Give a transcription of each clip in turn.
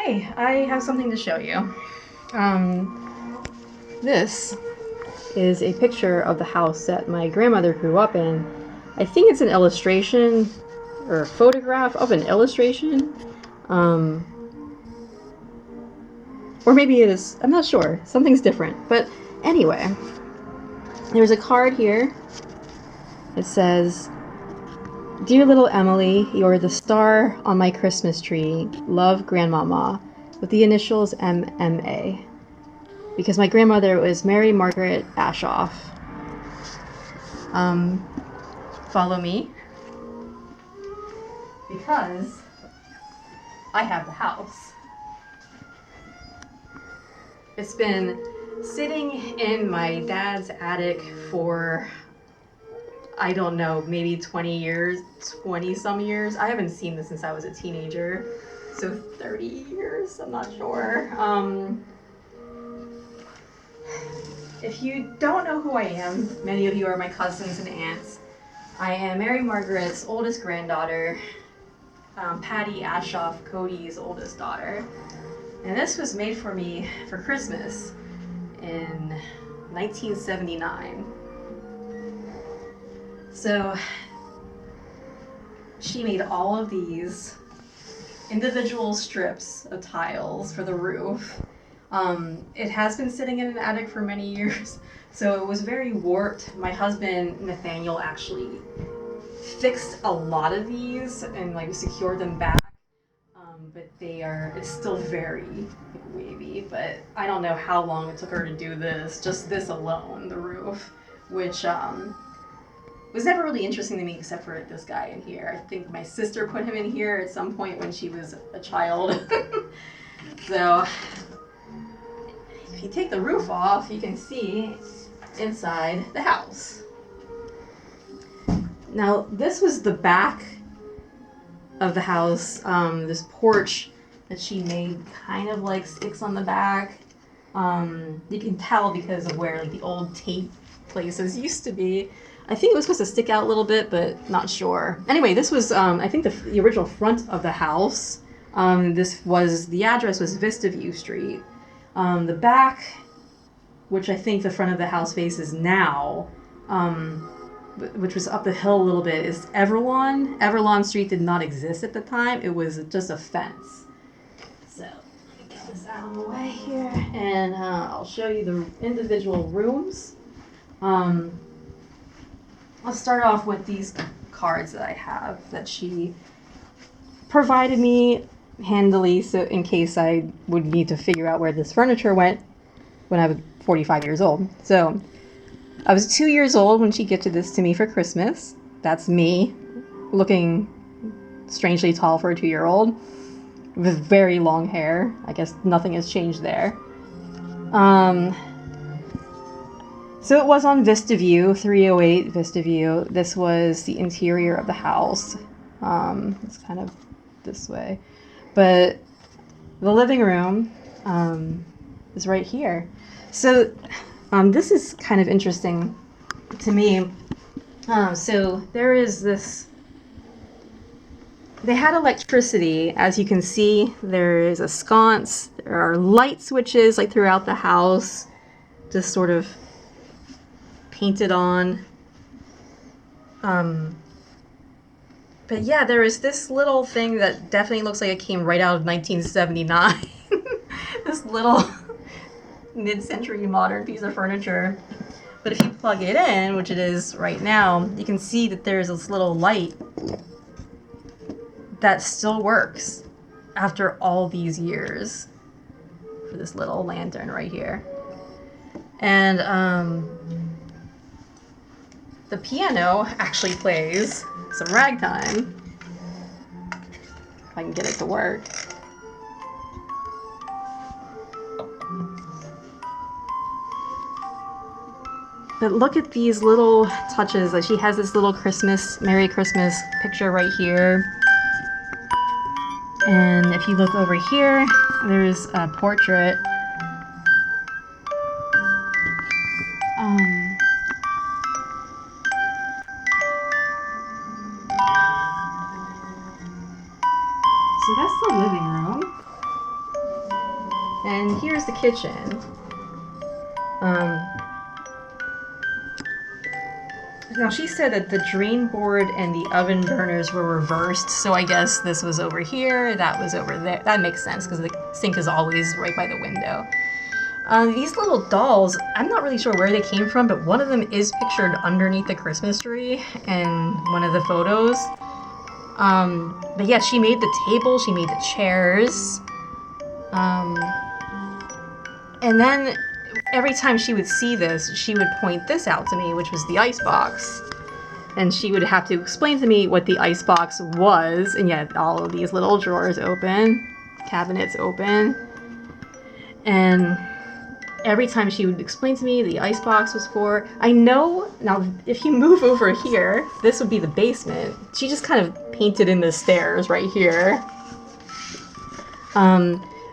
Okay, I have something to show you. This is a picture of the house that my grandmother grew up in. I think it's an illustration or a photograph of an illustration. Um, or maybe it is, I'm not sure. Something's different. But anyway, there's a card here. It says, "Dear little Emily, you're the star on my Christmas tree. Love, Grandmama," with the initials MMA. Because my grandmother was Mary Margaret Ashoff. Follow me. Because I have the house. It's been sitting in my dad's attic for, I don't know, maybe 20 years, 20 some years. I haven't seen this since I was a teenager. So 30 years, I'm not sure. If you don't know who I am, many of you are my cousins and aunts. I am Mary Margaret's oldest granddaughter, Patty Ashoff, Cody's oldest daughter. And this was made for me for Christmas in 1979. So she made all of these individual strips of tiles for the roof. It has been sitting in an attic for many years, so it was very warped. My husband, Nathaniel, actually fixed a lot of these and like secured them back, but it's still very wavy, but I don't know how long it took her to do this, just this alone, the roof, which was never really interesting to me except for this guy in here. I think my sister put him in here at some point when she was a child. So if you take the roof off, you can see inside the house. Now, this was the back of the house. This porch that she made kind of like sticks on the back. You can tell because of where like the old tape places used to be. I think it was supposed to stick out a little bit, but not sure. Anyway, this was, I think the original front of the house. The address was Vista View Street. The back, which I think the front of the house faces now, which was up the hill a little bit, is Everlawn. Everlawn Street did not exist at the time. It was just a fence. So, let me get this out of the way here, and I'll show you the individual rooms. I'll start off with these cards that I have that she provided me handily, so in case I would need to figure out where this furniture went when I was 45 years old. So I was 2 years old when she gifted this to me for Christmas. That's me, looking strangely tall for a 2-year-old, with very long hair. I guess nothing has changed there. So it was on Vista View, 308 Vista View. This was the interior of the house. It's kind of this way. But the living room is right here. So this is kind of interesting to me. So there is this... They had electricity. As you can see, there is a sconce. There are light switches like throughout the house, just sort of painted on. But yeah, there is this little thing that definitely looks like it came right out of 1979. This little mid-century modern piece of furniture. But if you plug it in, which it is right now, you can see that there's this little light that still works after all these years for this little lantern right here. And the piano actually plays some ragtime. If I can get it to work. But look at these little touches. Like she has this little Merry Christmas picture right here. And if you look over here, there's a portrait. So that's the living room. And here's the kitchen. Now she said that the drain board and the oven burners were reversed, so I guess this was over here, that was over there. That makes sense because the sink is always right by the window. These little dolls, I'm not really sure where they came from, but one of them is pictured underneath the Christmas tree in one of the photos. But yeah, she made the table, she made the chairs. And then every time she would see this, she would point this out to me, which was the icebox. And she would have to explain to me what the icebox was. And yet all of these little drawers open, cabinets open. And every time she would explain to me the icebox was for, I know, now if you move over here, this would be the basement. She just kind of painted in the stairs right here.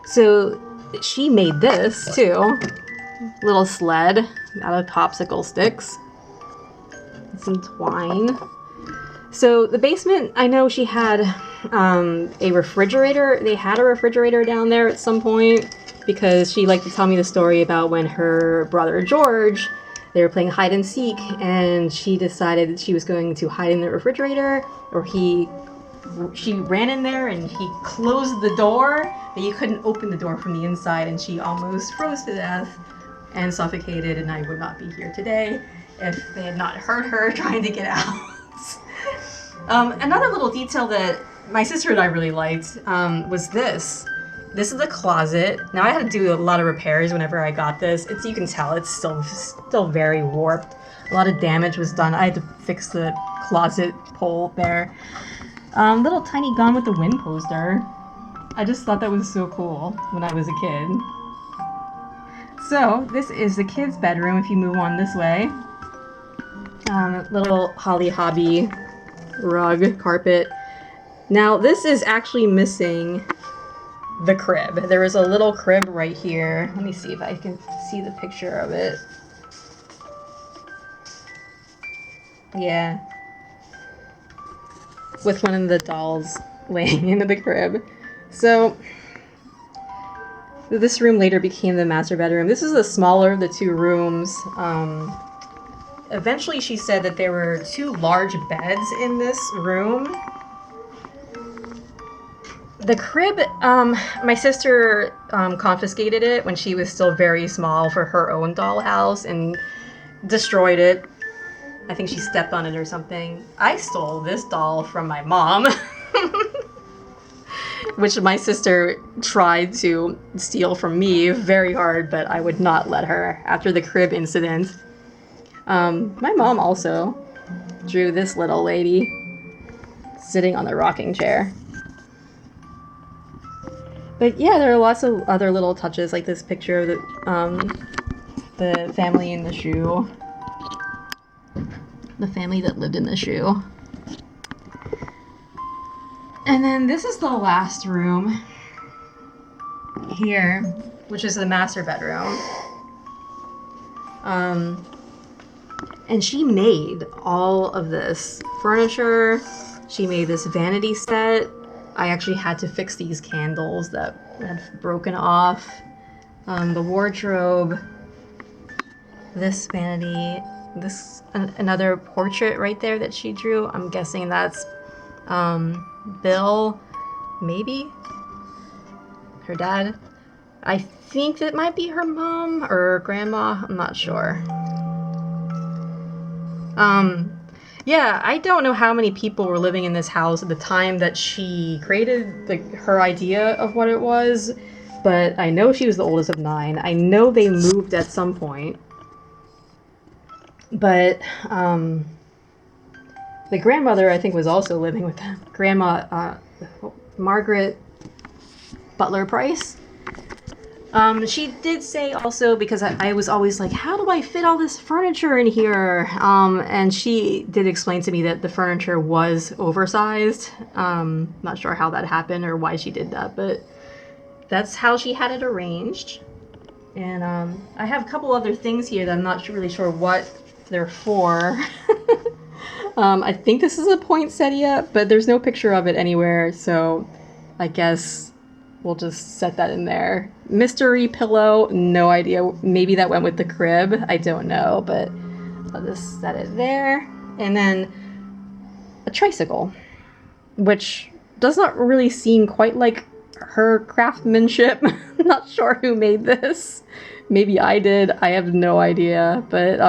So she made this too. Little sled out of popsicle sticks. Some twine. So the basement, I know she had a refrigerator. They had a refrigerator down there at some point because she liked to tell me the story about when her brother George, they were playing hide and seek and she decided that she was going to hide in the refrigerator, or she ran in there and he closed the door, but you couldn't open the door from the inside, and she almost froze to death and suffocated, and I would not be here today if they had not heard her trying to get out. Another little detail that my sister and I really liked was this. This is the closet. Now I had to do a lot of repairs whenever I got this. You can tell it's still very warped. A lot of damage was done. I had to fix the closet pole there. Little tiny Gone with the Wind poster. I just thought that was so cool when I was a kid. So this is the kids' bedroom if you move on this way. Little Holly Hobby rug carpet. Now this is actually missing the crib. There is a little crib right here. Let me see if I can see the picture of it. Yeah. With one of the dolls laying into the crib. So this room later became the master bedroom. This is the smaller of the two rooms. Eventually she said that there were two large beds in this room. The crib, my sister confiscated it when she was still very small for her own dollhouse and destroyed it. I think she stepped on it or something. I stole this doll from my mom, which my sister tried to steal from me very hard, but I would not let her after the crib incident. My mom also drew this little lady sitting on the rocking chair. But yeah, there are lots of other little touches, like this picture of the family in the shoe. The family that lived in the shoe. And then this is the last room here, which is the master bedroom. And she made all of this furniture. She made this vanity set. I actually had to fix these candles that had broken off. The wardrobe. This vanity. This another portrait right there that she drew. I'm guessing that's Bill, maybe? Her dad. I think that might be her mom or grandma. I'm not sure. Yeah, I don't know how many people were living in this house at the time that she created her idea of what it was, but I know she was the oldest of 9. I know they moved at some point. But the grandmother, I think, was also living with them. Grandma, Margaret Butler Price. She did say also, because I was always like, how do I fit all this furniture in here? And she did explain to me that the furniture was oversized. Not sure how that happened or why she did that, but that's how she had it arranged. And I have a couple other things here that I'm not really sure what they're for. I think this is a poinsettia, but there's no picture of it anywhere, so I guess we'll just set that in there. Mystery pillow, no idea. Maybe that went with the crib. I don't know, but I'll just set it there. And then a tricycle, which does not really seem quite like her craftsmanship. Not sure who made this. Maybe I did. I have no idea. But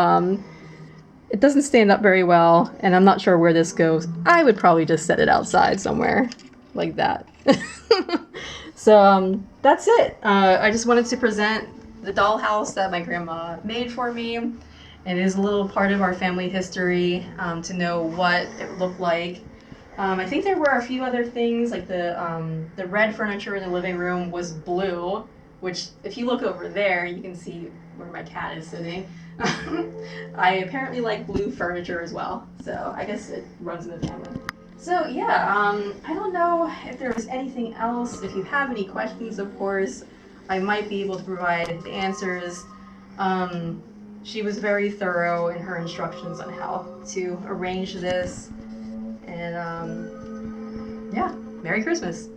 it doesn't stand up very well, and I'm not sure where this goes. I would probably just set it outside somewhere like that. So that's it. I just wanted to present the dollhouse that my grandma made for me. It is a little part of our family history to know what it looked like. I think there were a few other things, like the red furniture in the living room was blue, which if you look over there, you can see where my cat is sitting. I apparently like blue furniture as well, so I guess it runs in the family. So yeah, I don't know if there was anything else. If you have any questions, of course, I might be able to provide the answers. She was very thorough in her instructions on how to arrange this. And yeah, Merry Christmas.